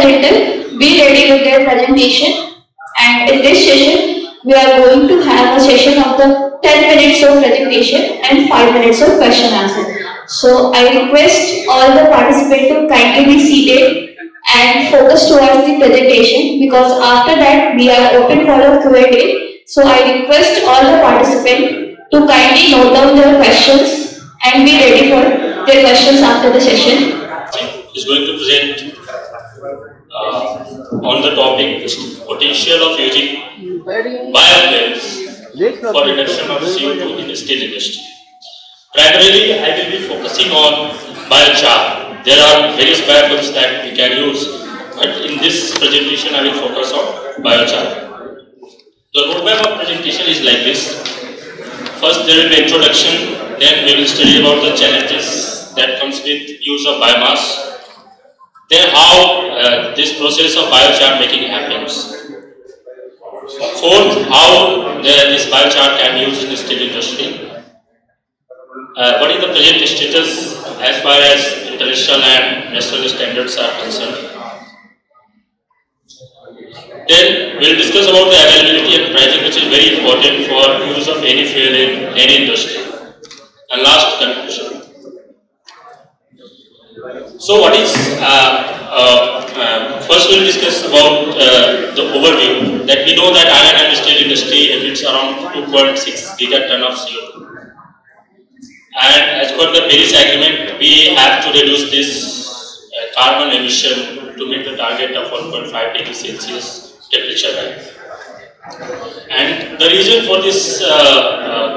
presented be ready with their presentation. And in this session, we are going to have a session of the 10 minutes of presentation and 5 minutes of question answer. So I request all the participants to kindly be seated and focus towards the presentation, because after that we are open for a Q&A. So I request all the participants to kindly note down their questions and be ready for their questions after the session. Is going to present on the topic potential of using biofuels for reduction of CO2 in the steel industry. Primarily, I will be focusing on biochar. There are various biofuels that we can use, but in this presentation, I will focus on biochar. The roadmap of presentation is like this. First, there will be introduction. Then we will study about the challenges that comes with use of biomass. Then how this process of biochar making happens. Fourth, how this biochar can be used in the steel industry. What is the present status as far as international and national standards are concerned. Then we will discuss about the availability and pricing, which is very important for use of any fuel in any industry. And last, conclusion. So what is, first we will discuss about the overview, that we know that iron and steel industry emits around 2.6 gigaton of CO2. And as per the Paris Agreement, we have to reduce this carbon emission to meet the target of 1.5 degrees Celsius temperature rise. And the reason for this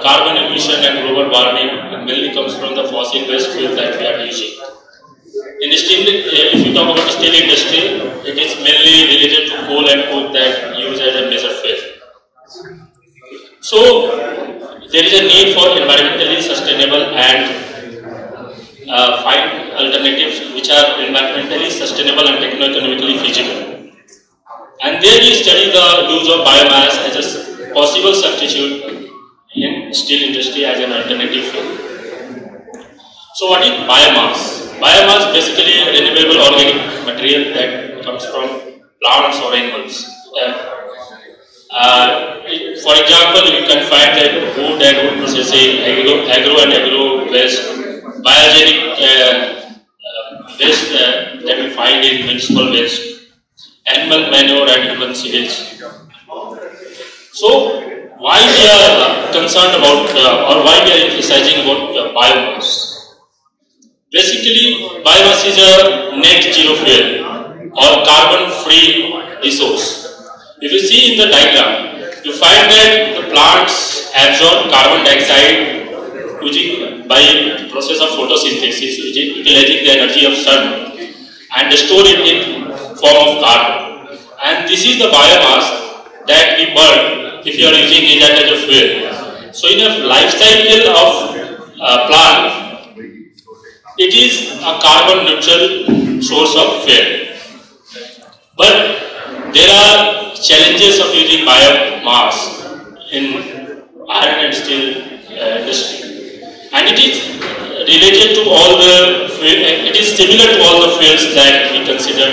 carbon emission and global warming mainly comes from the fossil waste fuel that we are using. In the steel, if you talk about the steel industry, it is mainly related to coal and coke that use as a major fuel. So there is a need for environmentally sustainable and find alternatives which are environmentally sustainable and techno-economically feasible. And there we study the use of biomass as a possible substitute in steel industry as an alternative fuel. So what is biomass? Biomass basically a renewable organic material that comes from plants or animals. For example, you can find that wood and wood processing, agro and agro waste, biogenic waste that we find in municipal waste, animal manure and human sewage. So, why we are concerned about or why we are emphasizing about biomass? Basically, biomass is a net zero fuel or carbon-free resource. If you see in the diagram, you find that the plants absorb carbon dioxide by the process of photosynthesis, utilizing the energy of sun, and store it in form of carbon. And this is the biomass that we burn if you are using it as a fuel. So in a life cycle of plant, it is a carbon neutral source of fuel. But there are challenges of using biomass in iron and steel industry. And it is related to all the fuel, it is similar to all the fuels that we consider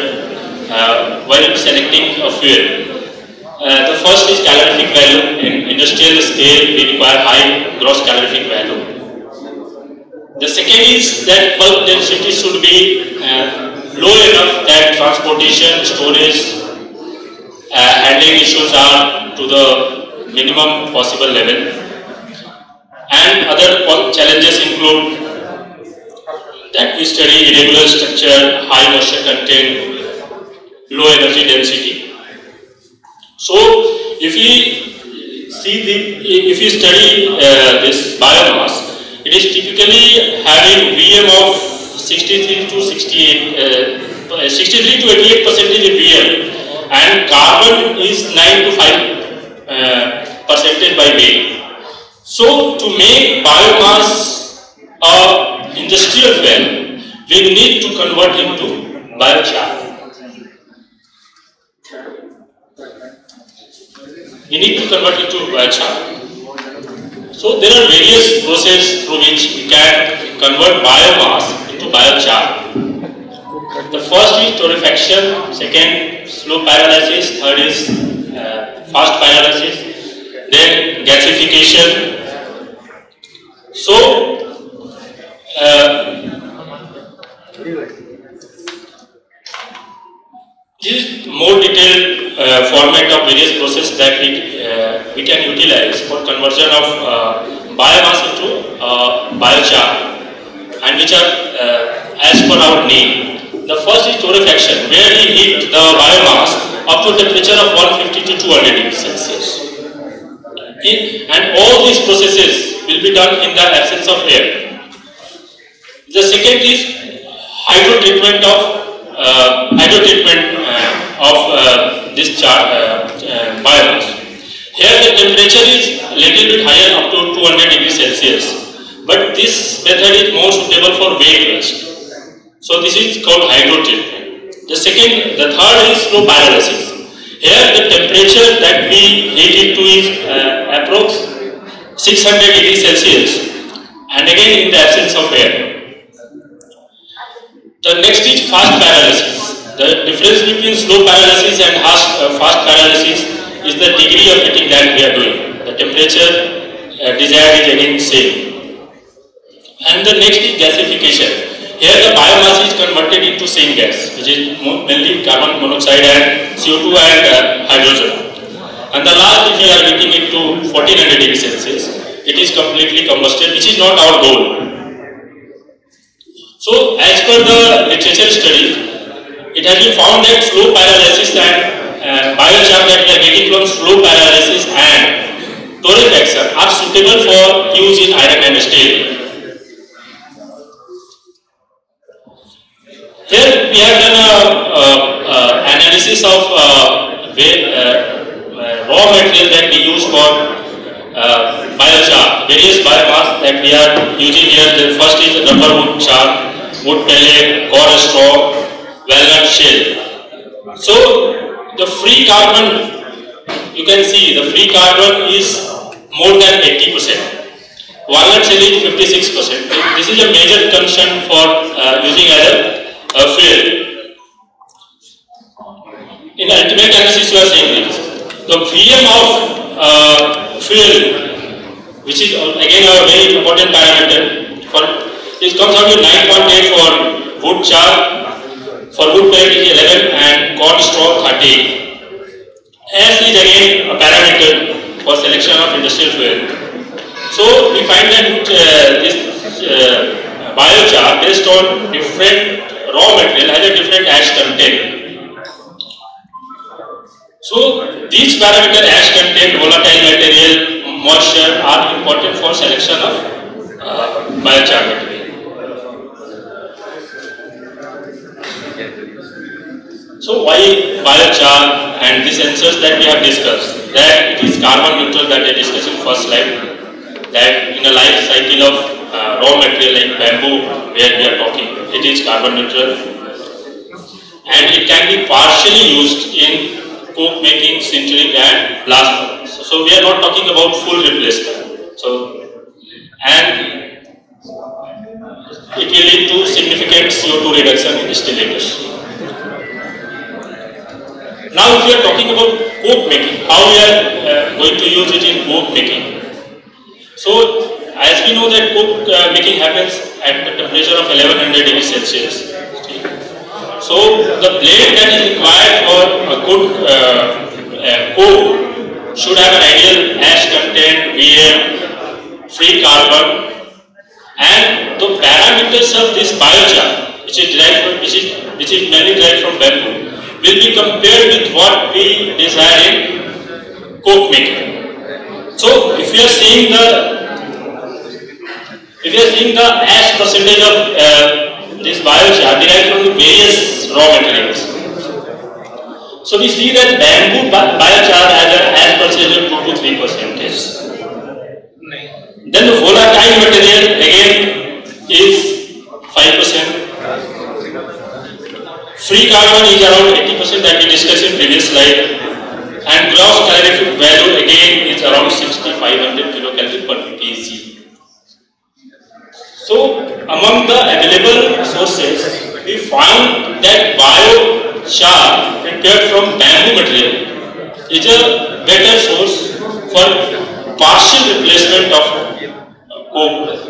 while selecting a fuel. The first is calorific value. In industrial scale, we require high gross calorific value. The second is that bulk density should be low enough that transportation, storage, handling issues are to the minimum possible level. And other challenges include that we study irregular structure, high moisture content, low energy density. So, if we study this biomass, it is typically having VM of 63 to 88% is VM, and carbon is 9 to 5% by weight. So, to make biomass a industrial fuel, we need to convert into biochar. We need to convert it to biochar. So there are various processes through which we can convert biomass into biochar. The first is torrefaction, second slow pyrolysis, third is fast pyrolysis, then gasification. So this is more detailed format of various processes that we can utilize for conversion of biomass into biochar, and which are as per our name. The first is torrefaction, where we heat the biomass up to a temperature of 150 to 200 degrees Celsius. And all these processes will be done in the absence of air. The second is hydrotreatment of this biomass. Here the temperature is little bit higher, up to 200 degrees Celsius, but this method is more suitable for wet waste. So this is called hydrotreatment. The third is slow pyrolysis. Here the temperature that we heat it to is approx 600 degrees Celsius, and again in the absence of air. The next is fast pyrolysis. The difference between slow pyrolysis and fast pyrolysis is the degree of heating that we are doing. The temperature desired is again same. And the next is gasification. Here the biomass is converted into same gas, which is mainly carbon monoxide and CO2 and hydrogen. And the last, if we are heating it to 1400 degrees Celsius, it is completely combusted, which is not our goal. So, as per the literature study, it has been found that slow pyrolysis and biochar that we are getting from slow pyrolysis and torrefaction are suitable for use in iron and steel. Here we have done an analysis of raw material that we use for biochar. Various biomass that we are using here. The first is rubber wood char, wood pellet, corn straw, walnut shell. So the free carbon, you can see the free carbon is more than 80%. Walnut shell is 56%. This is a major concern for using as a fuel. In ultimate analysis, you are saying this. The VM of fuel, which is again a very important parameter, it comes out to 9.8 for wood char, for wood pellet is 11 and corn straw 30. S is again a parameter for selection of industrial fuel. So we find that this biochar based on different raw material has a different ash content. So these parameters, ash content, volatile material, moisture, are important for selection of biochar material. So why biochar? And these answers that we have discussed, that it is carbon neutral, that I discussed in first slide, that in a life cycle of raw material like bamboo, where we are talking, it is carbon neutral, and it can be partially used in coke making, sintering and blast furnace. So we are not talking about full replacement. So, and it will lead to significant CO2 reduction in the steel industry. Now if we are talking about coke making, how we are going to use it in coke making. So as we know that coke making happens at the temperature of 1100 degrees Celsius. So the blade that is required for a good coke should have an ideal ash content, VM, free carbon, and the parameters of this biochar, which is mainly derived from bamboo, will be compared with what we desire in coke making. So if you are seeing the ash percentage of this biochar derived from the various raw materials. So we see that bamboo biochar has an ash percentage of 2 to 3%. Then the volatile material again is 5%. Free carbon is around 80% that we discussed in previous slide, and gross calorific value again is around 6500 kilocalorie per kg. So among the available sources, we find that biochar prepared from bamboo material is a better source for partial replacement of coke.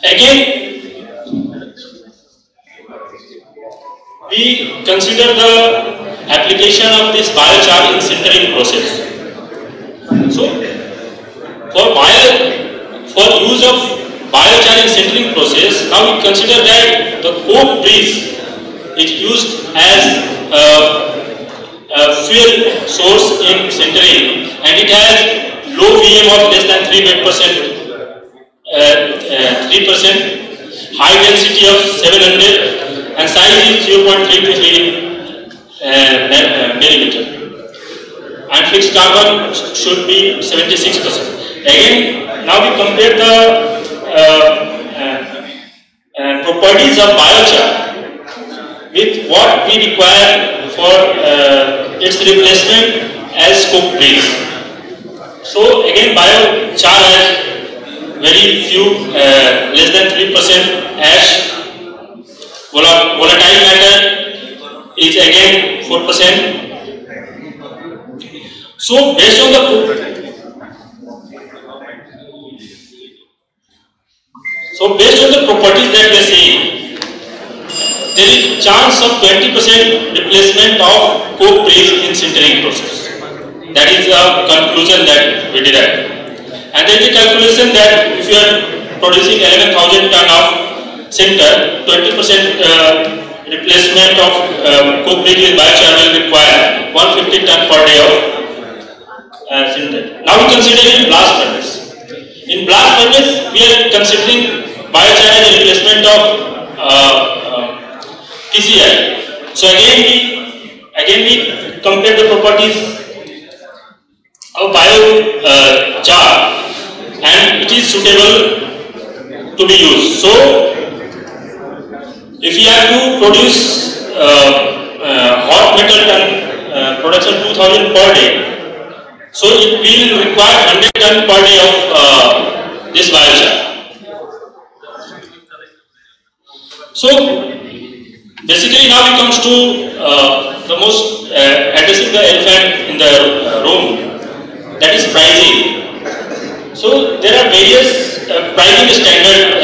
Again, we consider the application of this biochar in sintering process. So, for use of biochar in sintering process, now we consider that the coke breeze is used as a fuel source in sintering, and it has low VM of less than 3%, high density of 700, and size is 0.3 to 3 millimeter. And fixed carbon should be 76%. Again, now we compare the properties of biochar with what we require for its replacement as coke breeze. So again, biochar has very few, less than 3% ash. Volatile matter is again 4%. So based on the properties that we are seeing, there is chance of 20% replacement of coke breeze in sintering process. That is the conclusion that we derived. And there is a calculation that if you are producing 11,000 ton of sinter, 20% replacement of coke breeze with biochar will require 150 ton per day of sinter. Now we consider in blast furnace. In blast furnace, we are considering biochar as a replacement of PCI. So again we compare the properties of biochar, and it is suitable to be used. So if we have to produce hot metal ton production 2000 per day, so it will require 100 ton per day of this biochar. So basically now it comes to the most addressing the elephant in the room, that is pricing. So there are various pricing standard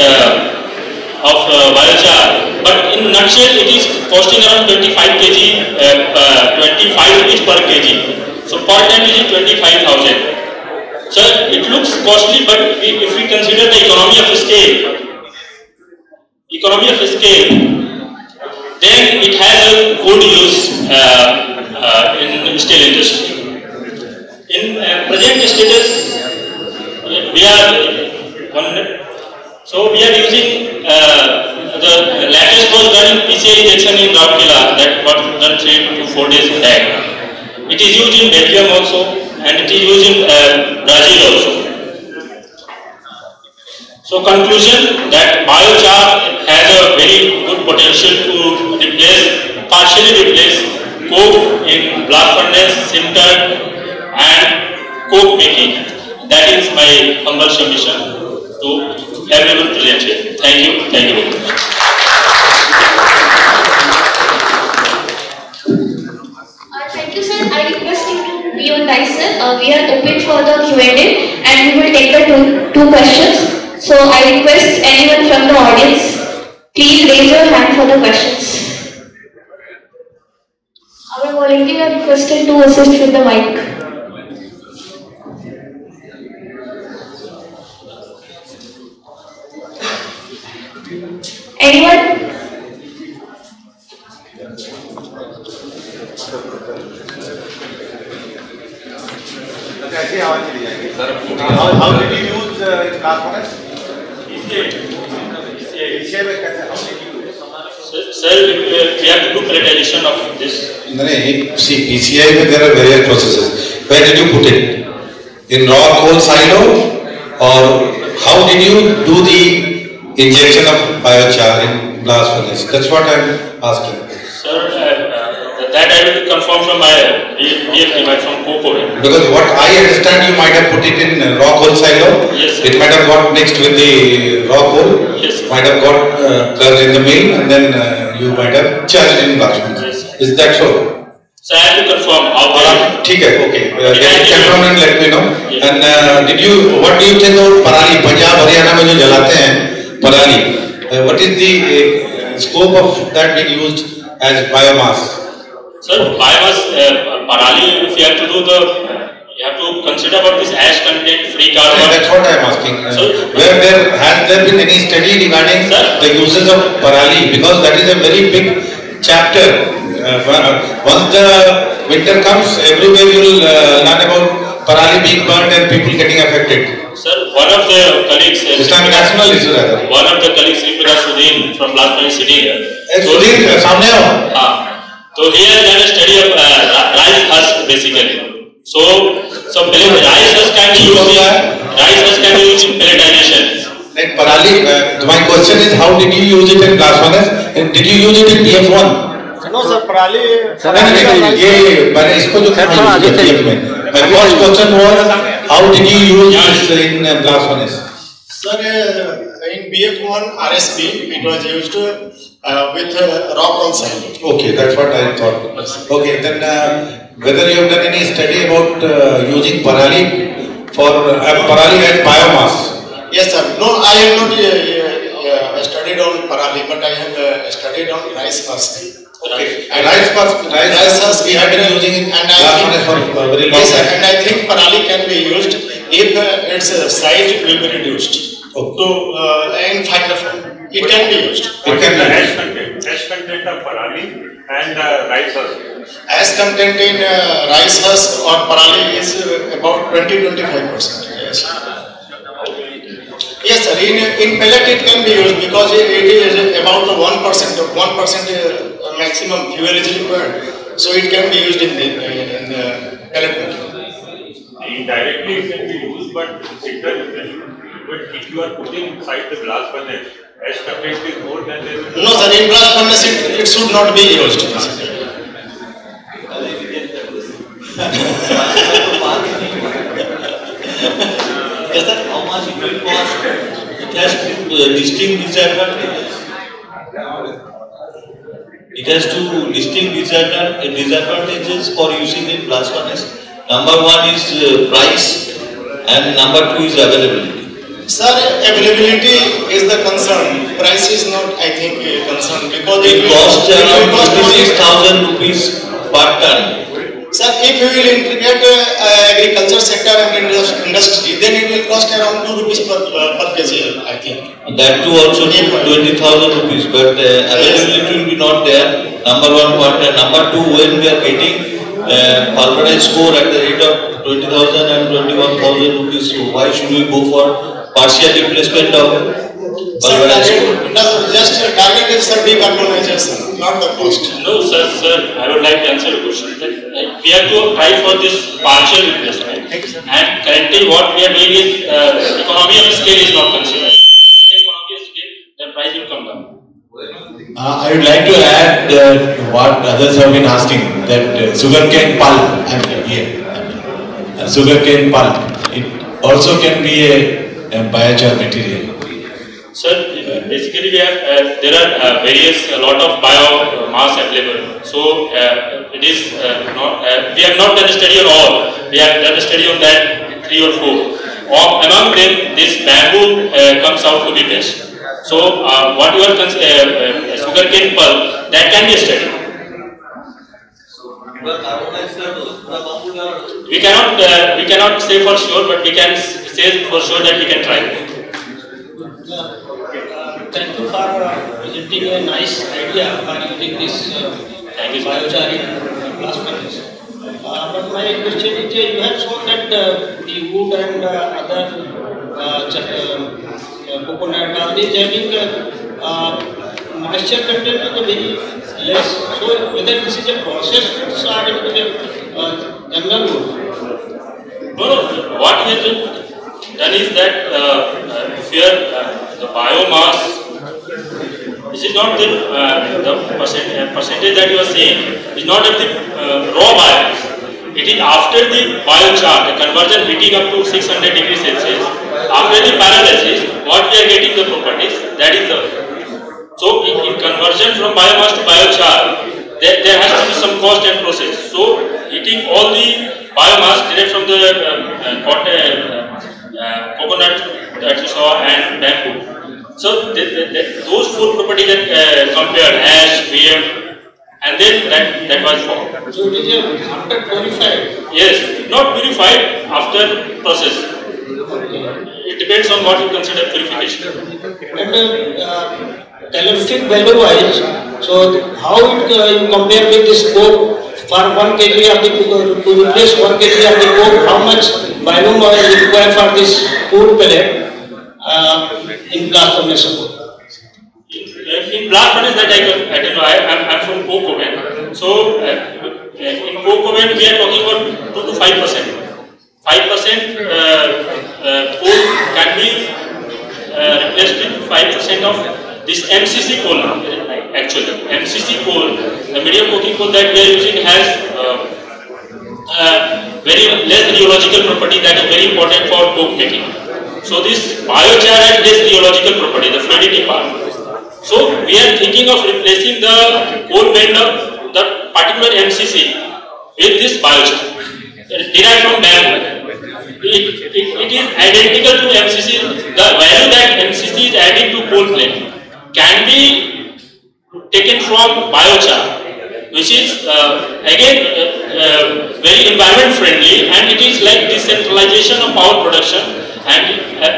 of biochar, but in a nutshell it is costing around 25 kg, 25 rupees per kg. So per ton it is 25,000. So it looks costly, but if we consider the economy of scale, then it has a good use in steel industry. In present status, we are using the latest was done in PCI injection in Rourkela, that was done 3 to 4 days back. It is used in Belgium also, and it is used in Brazil also. So conclusion that biochar has a very good potential to partially replace coke in blast furnace, sinter, and coke making. That is my humble submission to everyone present here. Thank you very much. Thank you, sir. I request you to be on time, sir. We are open for the Q&A, and we will take the two questions. So I request anyone from the audience, please raise your hand for the questions. Our volunteer are requested to assist with the mic. Anyone? How did you use blast furnace? Sir, we have to do pelletization of this. See, PCI there are various processes. Where did you put it? In raw coal silo, or how did you do the injection of biochar in blast furnace? That's what I'm asking. Sir, the that I will confirm from my BSP, from Coco. Because what I understand, you might have put it in raw coal silo. Yes, sir. It might have got mixed with the raw coal. Yes, sir. Might have got crushed in the mill, and then you might have charged in blast furnace. Yes, is that so? So I have to confirm how. Okay. Confirm and let me know. Yes. And what do you think of parali? Punjab, Haryana में जो जलाते हैं parali. What is the scope of that being used as biomass? Sir, biomass parali, if you have to do you have to consider about this ash content, free carbon. That's what I am asking. Has there been any study regarding the uses of parali? Because that is a very big chapter. Once the winter comes, everywhere you will learn about parali being burnt and people getting affected. Sir, one of the colleagues, national issue rather. One of the colleagues, Sudin from last time sitting here. Sudin, सामने आओ. So he has done a study of rice husk basically. So rice husk can be used in pelletization. Like parali, my question is, how did you use it in blast furnace? And did you use it in PF1? No sir, parali. ये मैंने इसको जो PF में. My first question was, how did you use this in blast furnace? Sir, in BF1 RSP, it was used with raw coal silo. Okay, that's what I thought. Okay, then whether you have done any study about using parali for parali as biomass? Yes, sir. No, I have not studied on parali, but I have studied on rice husk. Okay. And rice husk we have been using in blast furnace for very long time. Yes, sir. And I think parali can be used if its size will be reduced. To in fiber form, it can be used. What is the ash content of parali and rice husk? Ash content in rice husk or parali is about 20-25%. Yes. Yes, sir. In pellet it can be used because it is about 1% maximum fuel is required. So it can be used in the pellet making. Indirectly it can be used, but But if you are putting inside the blast furnace, ash content is more than the... No, sir. In blast furnace it should not be used. Yes, sir. How much it will cost? It has two distinct disadvantages. It has two distinct disadvantages for using in blast furnace. Number one is price, and number two is availability. Sir, availability is the concern. Price is not, I think, a concern because it costs around 26,000 rupees per ton. Sir, if you will integrate agriculture sector and industry, then it will cost around 2 rupees per kg, I think. That too also 20,000 rupees, but availability will be not there. Number one point, and number two, when we are getting pulverized core at the rate of 20,000 and 21,000 rupees, so why should we go for partial replacement of pulverized core? Just target is decarbonization, not the cost. No, sir, I would like to answer the question. We have to try for this partial replacement, and currently what we are doing is economy of scale is not considered. Economy of scale, the price will come down. I would like to add what others have been asking, that sugarcane pulp, sugarcane pulp, it also can be a biochar material. Sir, basically we have there are a lot of biomass available. So it is not. We have not done a study on all. We have done a study on that 3 or 4. Among them, this bamboo comes out to be best. So what you are sugarcane pulp, that can be a study. We cannot say for sure, but we can say for sure that we can try. Thank you for presenting a nice idea for using this biochar in blast furnace. But my question is, you have shown that the wood and other coconut, all these having moisture content is very less. So whether this is a process or it is a general wood? No. What we have done is that here the biomass, this is not the percentage that you are saying is not of the raw biomass. It is after the biochar, the conversion heating up to 600 degrees Celsius. After the pyrolysis, what we are getting the properties, that is the. So in conversion from biomass to biochar, there has to be some cost and process. So heating all the biomass direct from the coconut that you saw and bamboo. So those four properties that compared ash, wear, and then that was formed. So it is after purified? Yes, not purified, after process. It depends on what you consider purification. And calorific value wise, so how it you compare with this coke for 1 kg of the to replace 1 kg of the coke, how much volume is required for this food pellet in blast furnace support? In blast furnace, that I don't know. I'm from coke oven. So in coke oven we are talking about 2 to 5%. 5% coal can be replaced with 5% of this MCC coal. Actually, MCC coal, the medium coking coal that we are using, has very less rheological property that is very important for coke making. So this biochar has less rheological property, the fluidity part. So we are thinking of replacing the coal blend of the particular MCC with this biochar derived from bamboo. It is identical to MCC. The value that MCC is adding to coal blend can be taken from biochar, which is again very environment friendly, and it is like decentralization of power production and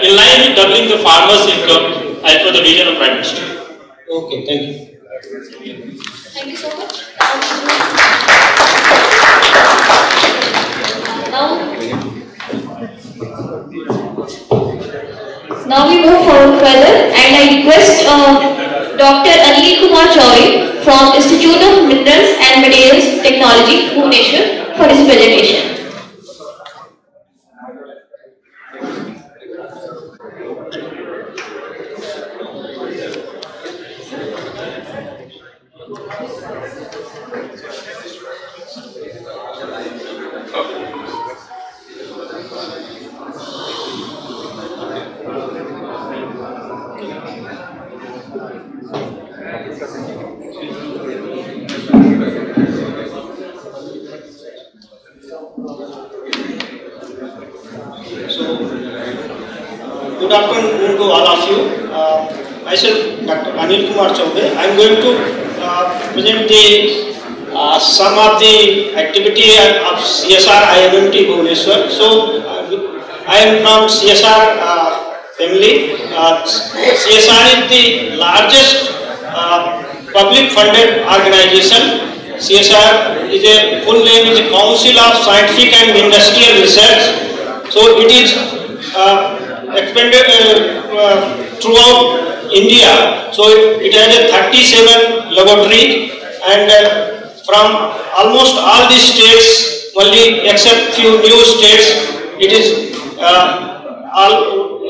in line with doubling the farmers' income as per the vision of Prime Minister. Okay, thank you. Thank you so much. Now we move forward further, and I request Dr. Anil Kumar Chauri from Institute of Minerals and Materials Technology, Bhubaneswar, for his presentation. Good afternoon to all of you. Myself, Dr. Anil Kumar Chaudhary. I am going to present some of the activity of CSR IMMT Bhubaneswar. So, I am from CSR family. CSR is the largest public funded organization. CSR is a full name is a Council of Scientific and Industrial Research. So, it is expanded throughout India. So it has a 37 laboratories, and from almost all the states, only except few new states, it is all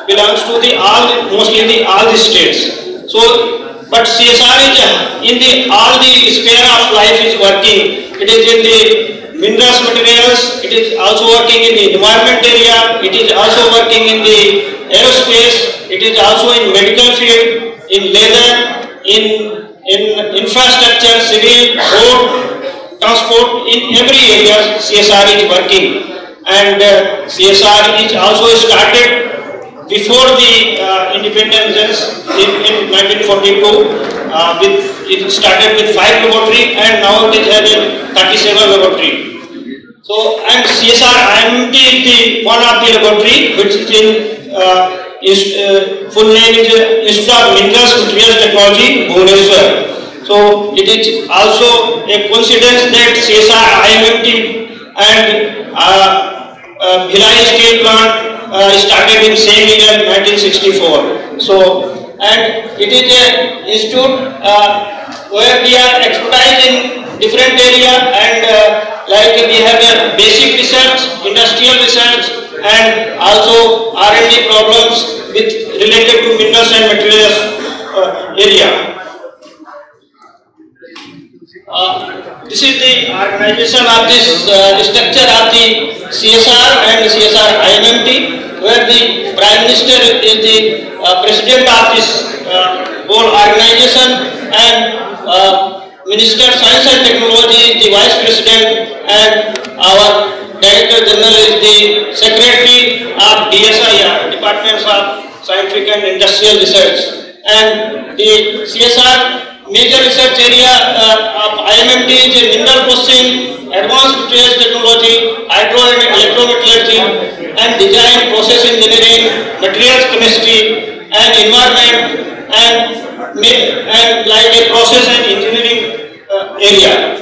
belongs to the mostly all the states. So, but CSR is in the all the sphere of life is working. It is in the minerals materials, it is also working in the environment area, it is also working in the aerospace, it is also in medical field, in leather, in infrastructure, civil, road, transport, in every area CSR is working. And CSR is also started before the independence in 1942. It started with 5 laboratories, and now it has a 37 laboratories. So, and CSR IMT is the one of the laboratory which is in full name is Institute of Minerals and Materials Technology, Bhubaneswar. So, it is also a coincidence that CSR IMT and Bhilai Steel Plant started in same year 1964. So, and it is an institute where we are expertise in different area, and like we have a basic research, industrial research, and also R&D problems with related to minerals and materials area. This is the organization of this structure of the CSR and CSR IMMT, where the Prime Minister is the president of this whole organization, and Minister of Science and Technology is the Vice President, and our Director General is the Secretary of DSIR, Departments of Scientific and Industrial Research. And the CSR major research area of IMMT is mineral processing, advanced materials technology, hydro and electrometallurgy, and design, process engineering, materials chemistry, and environment, and like a process and engineering area.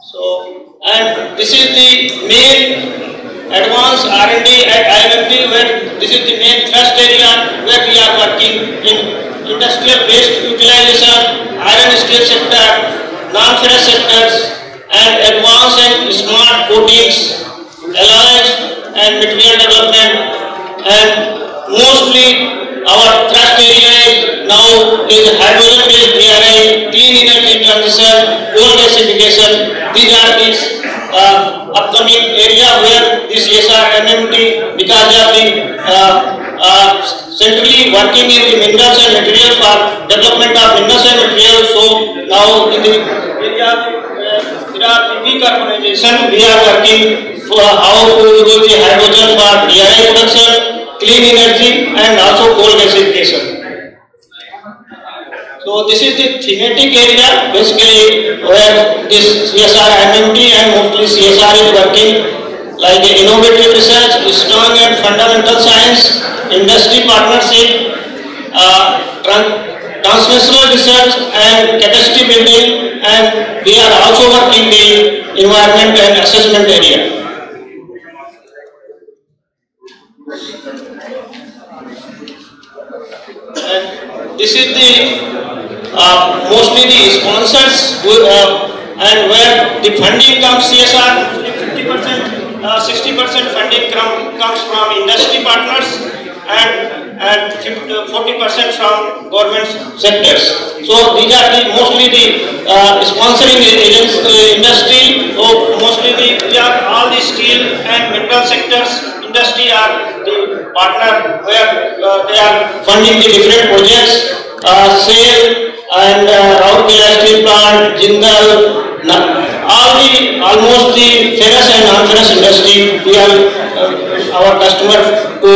So, and this is the main advanced R&D at IMMT, where this is the main thrust area where we are working in industrial waste utilization, iron steel sector, non-ferrous sectors, and advanced and smart coatings, alloys and material development, and mostly our thrust area now is hydrogen based DRI, clean energy transition, coal gasification. These are these upcoming area where this CSR MMT, because of the centrally working in the minerals and materials for development of minerals and materials. So now in the area of decarbonization, we are working for how to use the hydrogen for DRI production, clean energy, and also coal gasification. So this is the thematic area basically where this CSR MMT and mostly CSR is working, like innovative research, strong and fundamental science, industry partnership, transnational research and capacity building, and we are also working the environment and assessment area. And this is the mostly the sponsors and where the funding comes CSR, 50%, 60% funding comes from industry partners and 40% from government sectors. So these are the mostly the sponsoring agents industry. So mostly all the steel and mineral sectors industry are the partner where they are funding the different projects. SAIL and Rourkela Steel Plant, Jindal, almost the ferrous and non-ferrous industry, we are our customer to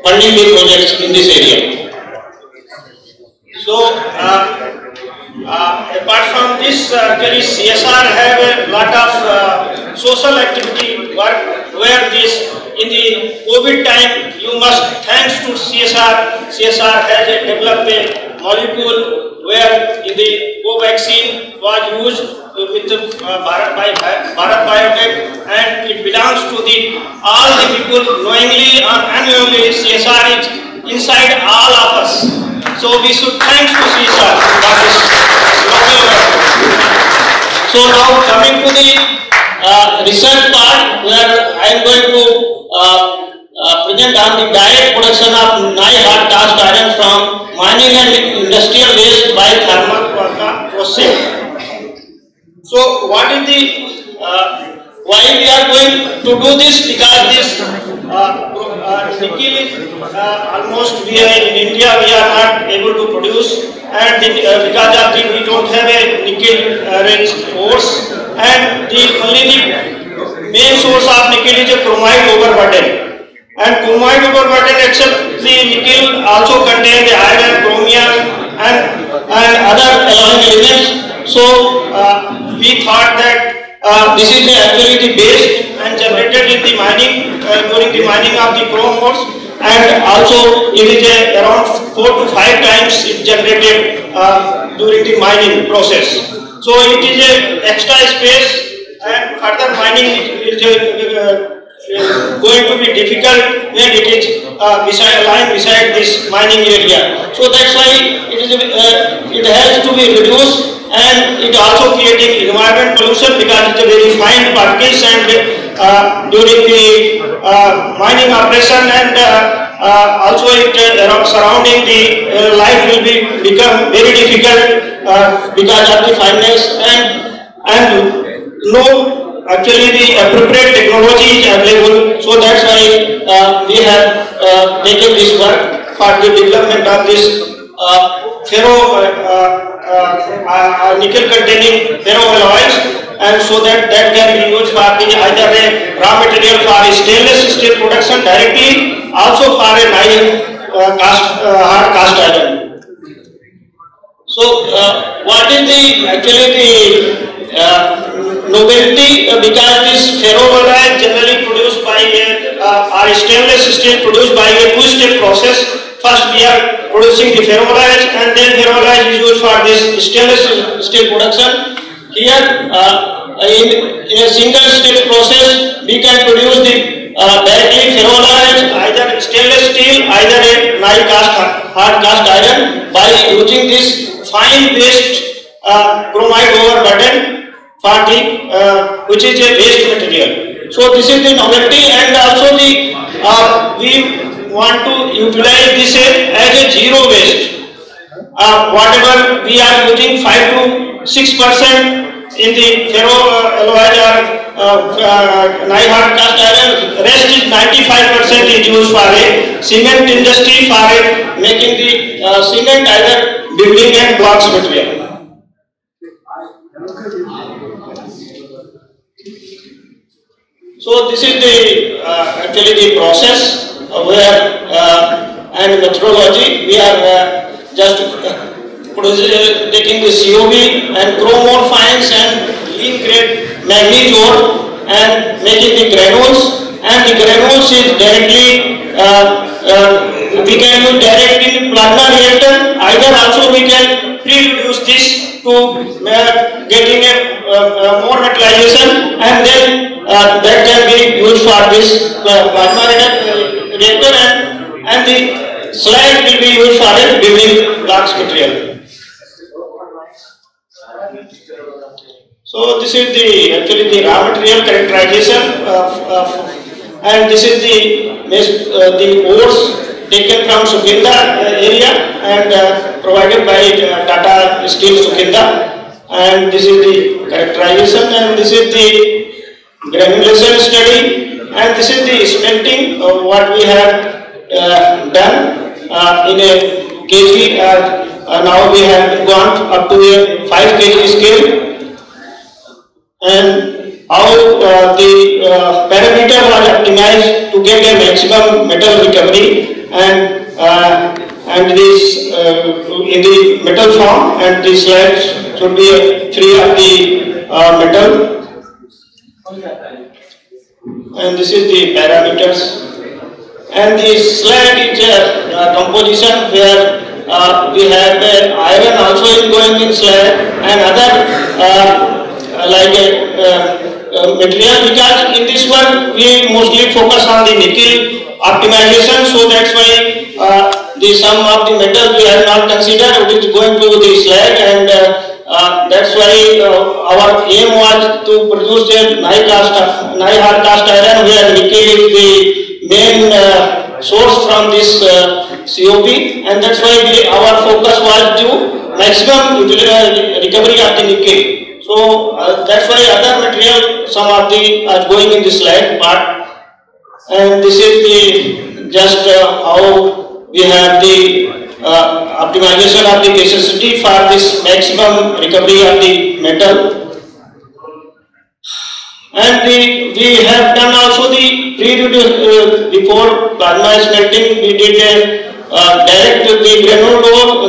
funding the projects in this area. So, apart from this, actually CSR have a lot of social activity work where this in the COVID time you must thanks to CSR. CSR has developed a molecule where in the vaccine was used with the Bharat Biotech, and it belongs to the all the people knowingly or unknowingly. CSR is inside all of us. So we should thanks to CSR for this local work. So now coming to the research part, where I am going to present on the direct production of hard cast iron from mining and industrial waste by thermal processing. So what is the why we are going to do this? Because this nickel is almost we are in India we are not able to produce, and because of the we don't have a nickel rich source, and the only the main source of nickel is a chromite overburden. And chromite overburden except the nickel also contain the iron, chromium and other alloying elements. So we thought that this is actually the base and generated in the mining during the mining of the chrome ores, and also it is around 4 to 5 times it generated during the mining process. So it is a extra space, and further mining is going to be difficult when it is lying beside this mining area. So that's why it has to be reduced, and it also creating environment pollution because it's a very fine particles, and during the mining operation and also it surrounding the life will become very difficult because of the finance and no actually the appropriate technology is available. So that's why we have taken this work for the development of this nickel containing ferroalloys, and so that can be used for the either a raw material for stainless steel production directly, also for a hard cast iron. So what is the actually the novelty, because this ferroalloy generally produced by or stainless steel produced by a two-step process. First we are producing the ferroalloys, and then ferroalloys is used for this stainless steel production. Here in a single step process we can produce the directly ferroalloys, either stainless steel, either a hard cast iron, by using this fine waste bromide overburden for the which is a waste material. So this is the novelty, and also the we want to utilize this as a zero waste. Whatever we are using 5 to 6% in the ferroalloy or hard cast iron, rest is 95% is used for a cement industry, for making the cement either building and blocks material. So this is the actually the process where and methodology. We are just taking the COB and chrome ore fines and lean grade manganese ore and making the granules, and the granules is directly we can use direct in plasma reactor, either also we can pre-reduce this to getting a more metallization, and then that can be used for this plasma reactor, and the slag will be used for a building blocks material. So this is the actually the raw material characterization and this is the ores taken from Sukinda area and provided by Tata Steel Sukinda, and this is the characterization, and this is the granulation study, and this is the smelting of what we have done in a kg. Now we have gone up to a 5 kg scale, and how the parameter was optimized to get a maximum metal recovery, and this in the metal form, and the slabs should be free of the metal, and this is the parameters. And the slag is a composition where we have iron also is going in slag and other like material, because in this one we mostly focus on the nickel optimization, so that's why the sum of the metal we have not considered, it is going to the slag, and that's why our aim was to produce a hard cast iron where nickel is the main source from this COP, and that's why our focus was to maximum recovery of the nickel. So that's why other material, some of the are going in the slag part, and this is the just how we have the optimization of the necessity for this maximum recovery of the metal. And we have done also the before plasma smelting, we did a direct the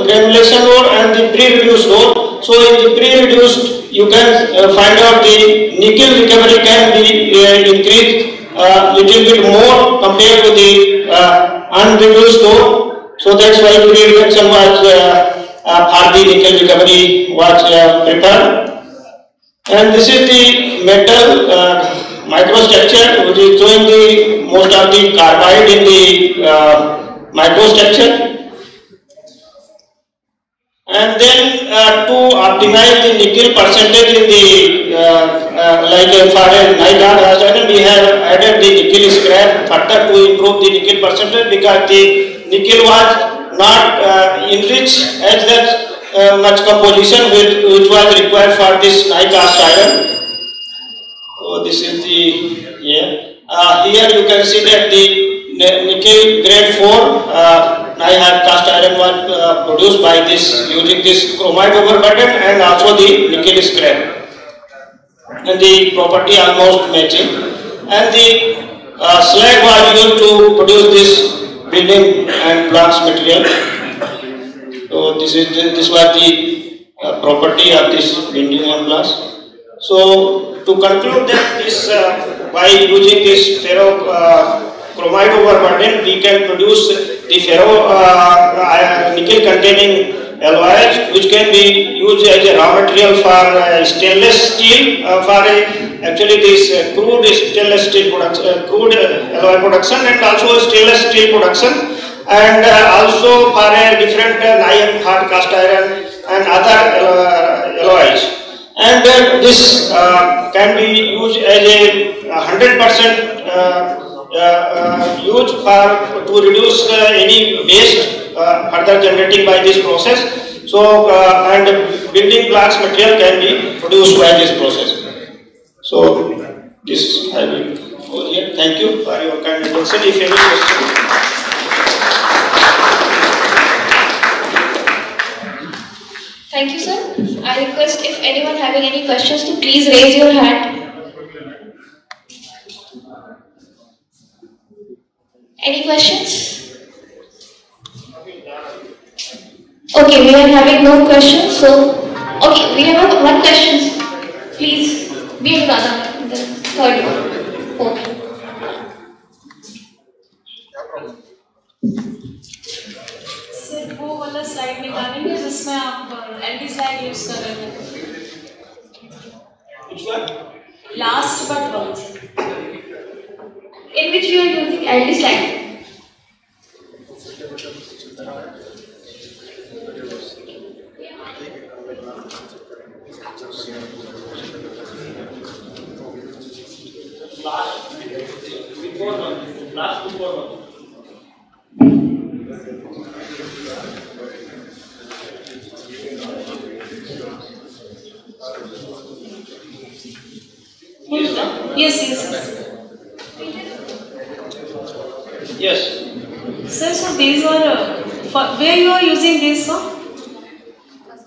granulation ore and the pre-reduced ore. So in the pre-reduced you can find out the nickel recovery can be increased little bit more compared to the unreduced ore. So that's why pre-reduction was for the nickel recovery was prepared. And this is the metal microstructure, which is showing the most of the carbide in the microstructure. And then to optimize the nickel percentage in the for a cast iron, we have added the nickel scrap further to improve the nickel percentage, because the nickel was not enriched as that much composition which was required for this cast iron. So this is the here you can see that the nickel grade 4 cast iron was produced by this using this chromite overburden and also the nickel scrap, and the property almost matching. And the slag was used to produce this building and blocks material. So this was the property of this building and blocks. So to conclude that this by using this ferro chromite overburden, we can produce the ferro nickel containing alloys, which can be used as a raw material for stainless steel, actually this crude stainless steel production, crude alloy production, and also stainless steel production, and also for a different iron, hard cast iron and other alloys. And this can be used as a 100% used to reduce any waste further generating by this process. So and building blocks material can be produced by this process. So this I will go here. Thank you for your kind attention. If any question. Thank you, sir. I request if anyone having any questions to please raise your hand. Any questions? Okay, we are having no questions. So, okay, we have one question. Please, be in the third one. Fourth. Sir वो वाला slide निकालेंगे जिसमें आप anti slide use कर रहे हैं. Which one? Last but one. In which you are using anti slide. Last before one. Yes. Yes. Sir, so these are where you are using this, sir?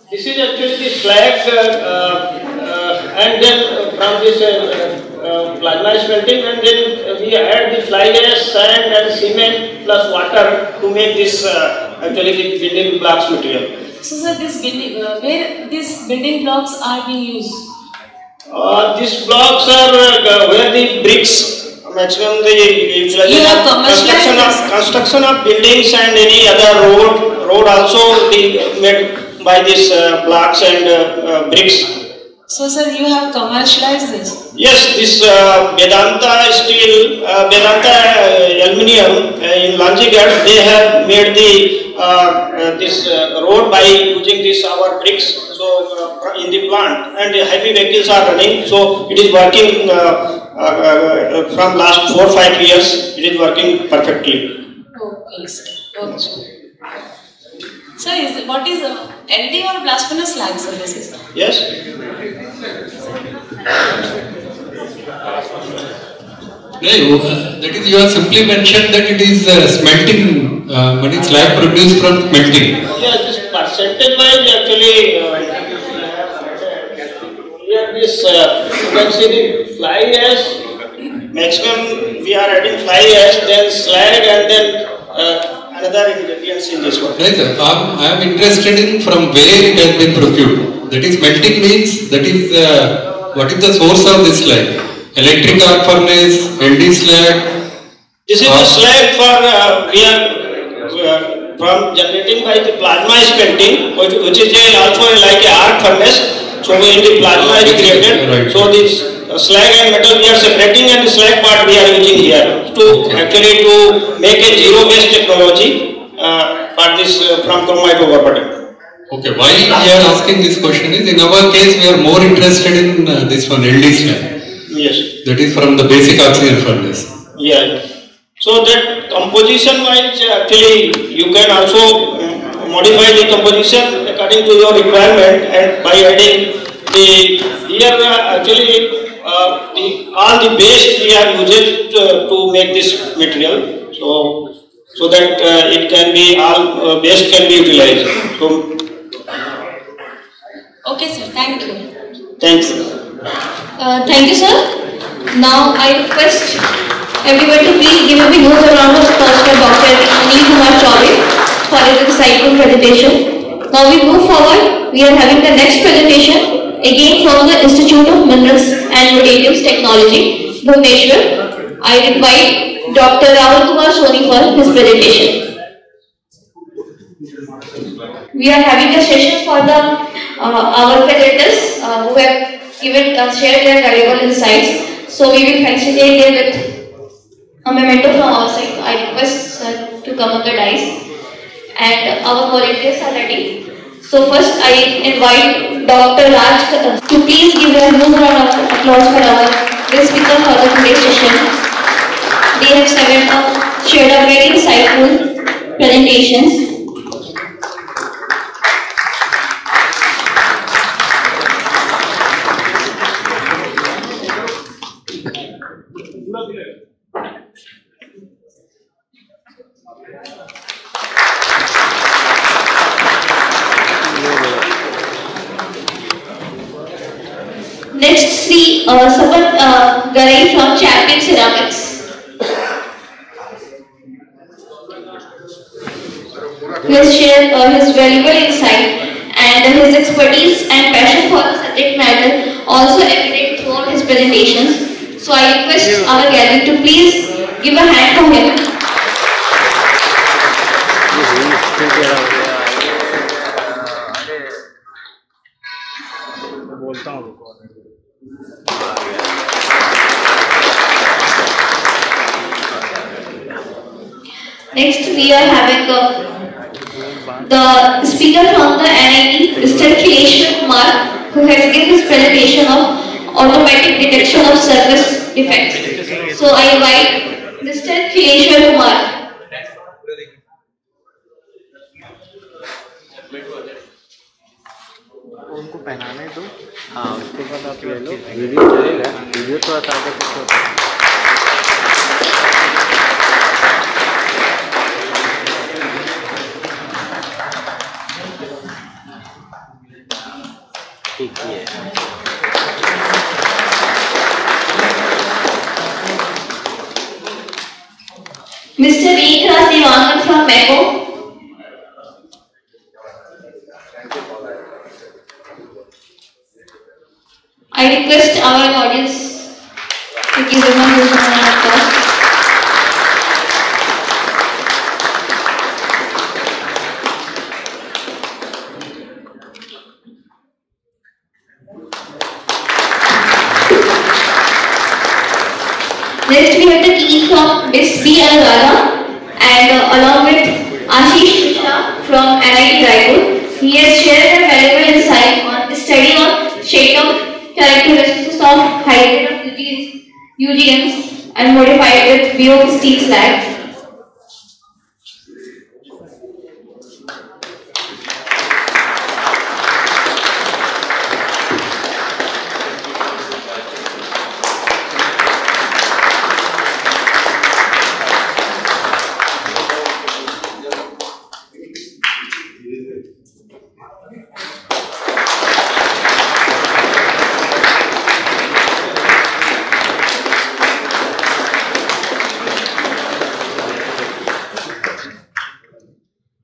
This is actually the slag, and then from this plasma smelting, and then we add the fly ash, sand, and cement plus water to make this actually the building blocks material. So, sir, this building where these building blocks are being used? These blocks are where the bricks. Maximum the construction of buildings and any other road also made by these blocks and bricks. So, sir, you have commercialized this? Yes, this Vedanta steel, Vedanta aluminium in Lanjigarh, they have made the this road by using this our bricks. So in the plant, and heavy vehicles are running. So it is working from last 4 or 5 years. It is working perfectly. Okay, sir. Okay. Sir, what is LD or blast furnace slag services? Yes. That is, you have simply mentioned that it is smelting, but it's slag produced from smelting. Yeah, this percentage wise actually, here this you can see the fly ash. Maximum we are adding fly ash, then slag, and then another ingredients in this one. Right, sir. I am interested in from where it has been procured. That is, melting means that is what is the source of this slag? Electric arc furnace, LD slag. This is the slag for we are from generating by the plasma smelting, which is also like a arc furnace. So in the plasma is created. Right. So this slag and metal we are separating, and the slag part we are using here to actually to make a zero waste technology for this from chromite overburden. Okay, why we are asking this question is, in our case we are more interested in this one, LD slab. Yes. That is from the basic oxygen furnace. Yeah. So that composition wise, actually you can also modify the composition according to your requirement, and by adding the here actually all the base we are using to make this material. So that it can be all base can be utilized. So Okay, sir. Thank you. thanks. Thank you, sir. Now I request everyone to please give a big round of applause for Dr. Anil Kumar Chaudhary for his insightful presentation. Now we move forward. We are having the next presentation again from the Institute of Minerals and Materials Technology, Bhubaneswar. I invite Dr. Rahul Kumar Soni for his presentation. We are having a session for the our presenters who have shared their valuable insights. So we will facilitate them with a memento from our side. I request sir to come on the dais, and our volunteers are ready. So first I invite Dr. Raj to please give a huge round of applause for our guest speaker for the today's session. They have shared a very insightful presentations. Next, Sri Sabat Garai from Champion Ceramics. He has shared his valuable insight, and his expertise and passion for the subject matter also evident throughout his presentations. So I request our gallery to please give a hand to him. Next, we are having the speaker from the NIT, Mr. Kileshwar Kumar, who has given his presentation of automatic detection of surface defects. So I invite Mr. Kileshwar Kumar. उनको पहनाने दो, हाँ उसके बाद आप ले लो, video चलेगा, video थोड़ा सा आगे पीछे होता है। ठीक है। Mr. Ekra Sivangan from MECO. I request our audience to give them a huge round of applause. Next we have the team from BSP and along with Ashish Mishra from NIT Raipur. He has shared a valuable insight on the study of shakedown characteristics of hydrated UGMs and modified with BO steel slag.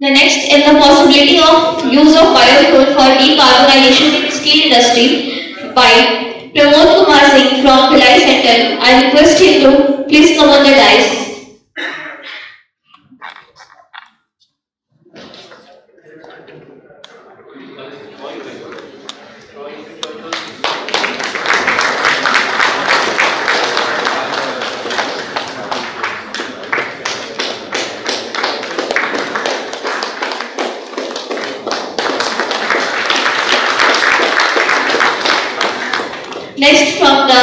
The next is the possibility of use of biofuel for decarbonization in steel industry by Pramod Kumar Singh from Bhilai Center. I request him to please come on the dais. Next from the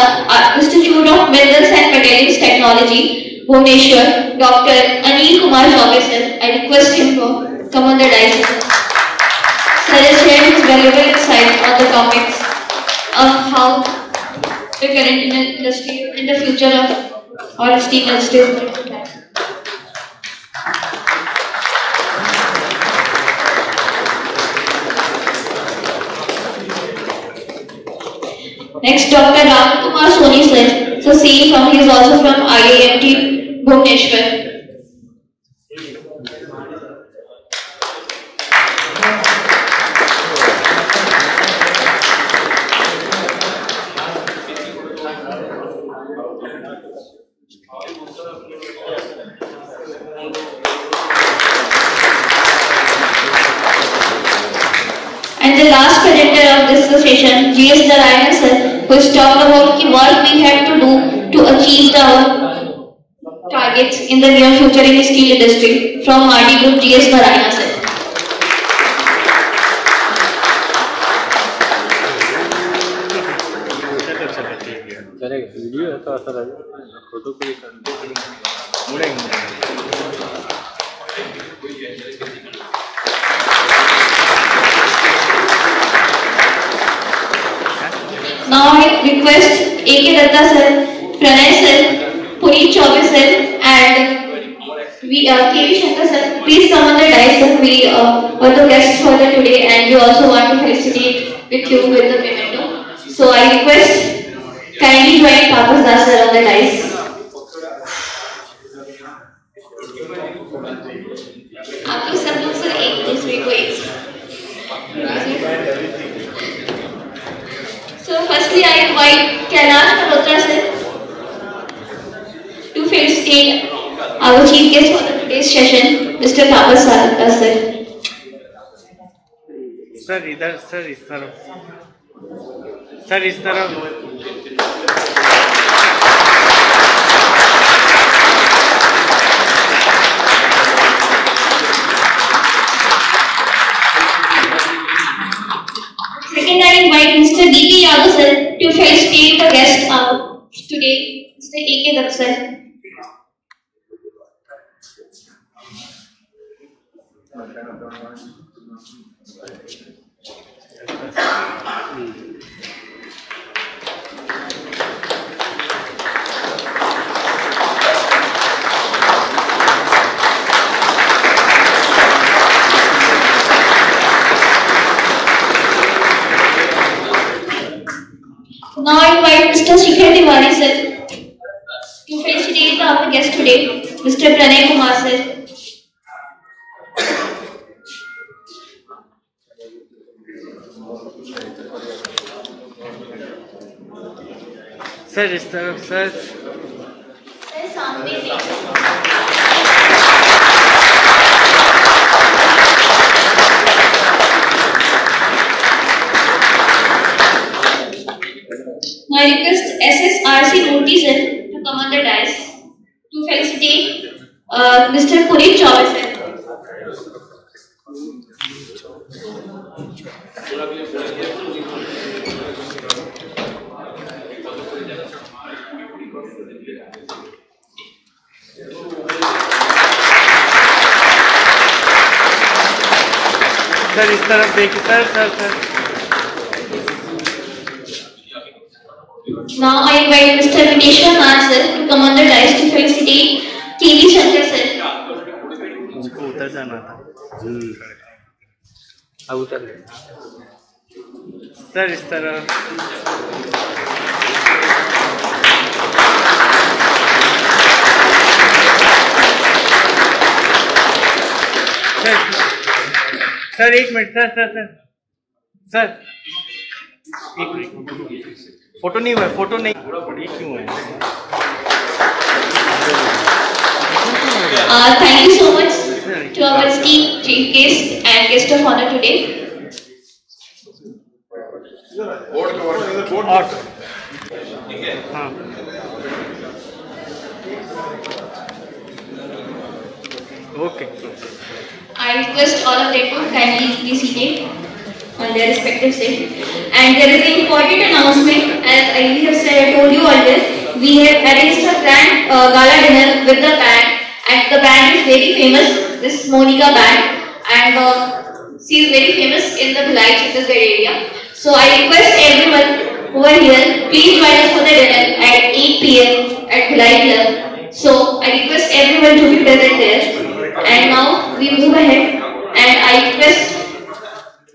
Institute of Minerals and Materials Technology, Bhubaneswar, Dr. Anil Kumar Chaube sir. I request him to come on the dais. Sir has shared his valuable insight on the topics of how the current industry and the future of our steel industry is going to be. Next, Dr. Ram Kumar Soni sir. So, he is also from IIMT Bhubaneswar. And the last presenter of this session, GS Narayana sir, who is talking about what we have to do to achieve our targets in the near future in the steel industry. From RD Group, GS Narayana sir. Video है तो ऐसा लगेगा photo click मुड़ेंगे। Now I request A.K. Datta sir, Pranay sir, Puneet Chaube sir and K.V. Shankar sir. Please come on the dais sir. We are the guests for the today and we also want to felicitate with you with the memento. So I request kindly join Tapas Das sir on the dais. आप लोग सब लोग sir एक दूसरे को एक So firstly I invite Kailash Malhotra sir to felicitate our chief guest for the today's session, Mr. Tapas Das sir. Sir इधर sir इस तरफ सर इस तरफ Second, I invite Mr. B.K. Yadav sir to felicitate the guest today, Mr. A.K. Datta sir. Now I invite Mr. Shikhar Tiwari sir to felicitate our guest today, Mr. Pranay Kumar sir. Sir इस तरफ sir सामने Now I request SSRC Murthy sir to come on the dais to felicitate Mr. Puneet Chaube sir. Sir इस तरफ देखिए sir Now I invite Mr. Vineshwar Maan sir to come on the dais to felicitate K.V. Shankar sir. उनको उतर जाना था अब उतर ले सर इस तरफ सर एक मिनट सर एक मिनट फोटो नहीं हुआ फोटो नहीं क्यों है Thank you so much to our esteemed chief guest and guest of honor today. हाँ Okay. I request all of them to kindly be seated. on their respective seat. And there is an important announcement, as I have said, I told you earlier, we have arranged a grand gala dinner with the band, and the band is very famous, this Monica band, and she is very famous in the Bhilai Chhattisgarh area. So I request everyone who are here, please join us for the dinner at 8 p.m. at Bhilai Club. So I request everyone to be present there. And now we move ahead, and I request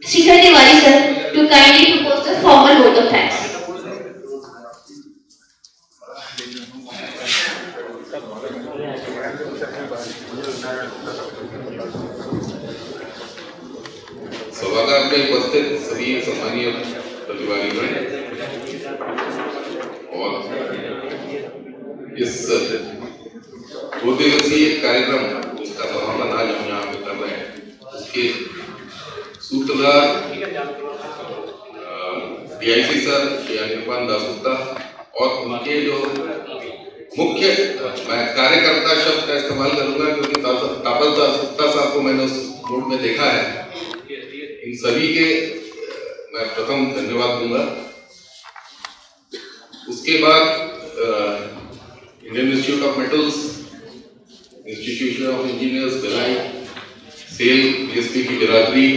Shikhar Tiwari sir to kindly propose the formal vote of thanks. सभागार में उपस्थित सभी सम्मानीय प्रतिभागीगण और इस 2 दिवसीय कार्यक्रम जिसका समापन आज हम यहाँ पे कर रहे हैं, उसके सूत्रधार DIC सर श्री अनिर्बान दासगुप्ता और उनके जो मुख्य, मैं कार्यकर्ता शब्द का इस्तेमाल करूंगा क्योंकि तापस दासगुप्ता साहब को मैंने उस बोर्ड में देखा है, इन सभी के मैं प्रथम धन्यवाद दूंगा। उसके बाद Indian institute of metals, institution of engineers Bhilai, SAIL BSP की बिरादरी,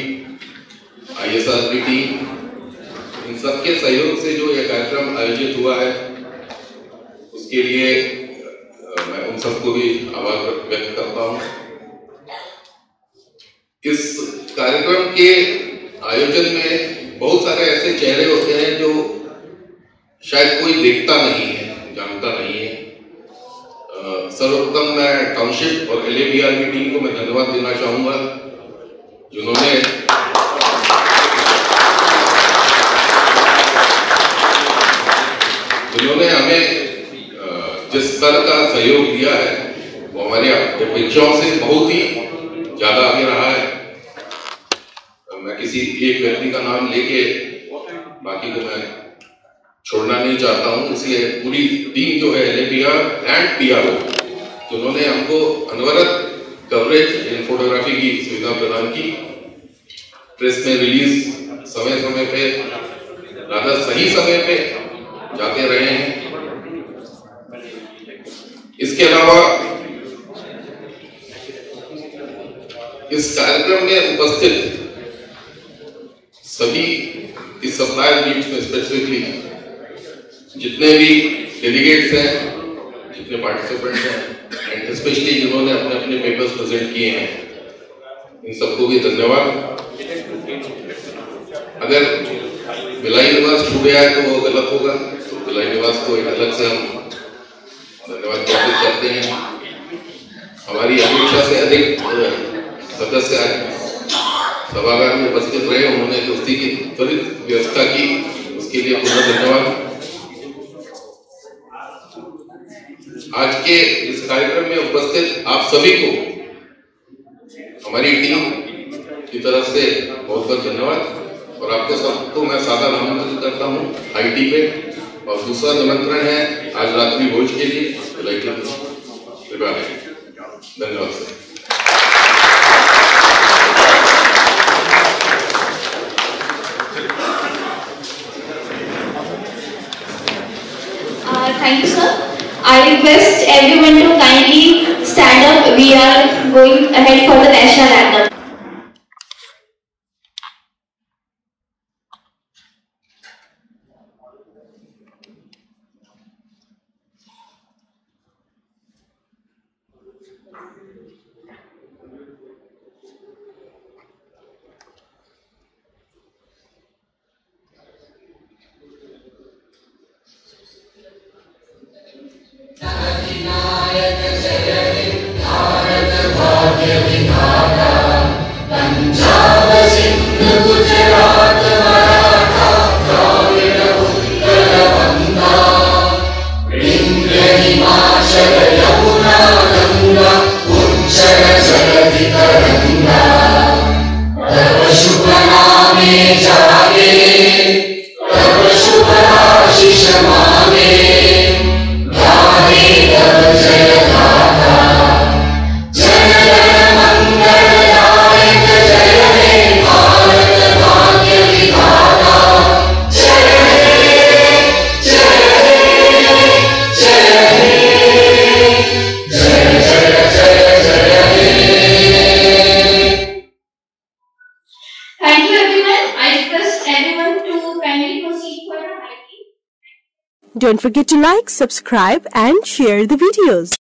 ISR की टीम, इन सबके सहयोग से जो यह कार्यक्रम आयोजित हुआ है उसके लिए मैं उन सबको भी आभार व्यक्त करता हूँ। इस कार्यक्रम के आयोजन में बहुत सारे ऐसे चेहरे होते हैं जो शायद कोई देखता नहीं है, जानता नहीं है। सर्वप्रथम मैं टाउनशिप और LABR की टीम को मैं धन्यवाद देना चाहूंगा, जिन्होंने हमें जिस स्तर का सहयोग दिया है वो हमारी अपेक्षाओं से बहुत ही ज्यादा आगे रहा है। मैं किसी एक व्यक्ति का नाम लेके बाकी को मैं छोड़ना नहीं चाहता हूं, इसलिए पूरी टीम जो है LABR एंड PRO जिन्होंने हमको अनवरत कवरेज इन फोटोग्राफी की सुविधा प्रदान की, प्रेस में रिलीज समय समय पे ज्यादा सही समय पे जाते रहे हैं। इसके अलावा इस कार्यक्रम में उपस्थित सभी इस सप्लायर मीट में स्पेसिफिकली जितने भी डेलीगेट्स हैं, जितने पार्टिसिपेंट्स हैं एंड स्पेशली जिन्होंने अपने अपने पेपर्स प्रेजेंट किए हैं, इन सबको भी धन्यवाद। अगर भिलाई निवास छूट गया है तो वो गलत होगा, तो भिलाई निवास को एक अलग से हम धन्यवाद ज्ञापित करते हैं। हमारी अपेक्षा से अधिक सदस्य आज सभागार में उपस्थित रहे, उन्होंने दोस्ती की त्वरित व्यवस्था की, उसके लिए पुनः धन्यवाद। आज के इस कार्यक्रम में उपस्थित आप सभी को हमारी टीम की तरफ से बहुत बहुत धन्यवाद और आपको सबको मैं सादर आमंत्रित करता हूँ IT पे। और दूसरा निमंत्रण है आज रात्रि भोज के लिए, धन्यवाद sir. Thank you, sir. I request everyone to kindly stand up. We are going ahead for the national anthem. Bharat भाग्य विधाता Don't forget to like, subscribe and share the videos.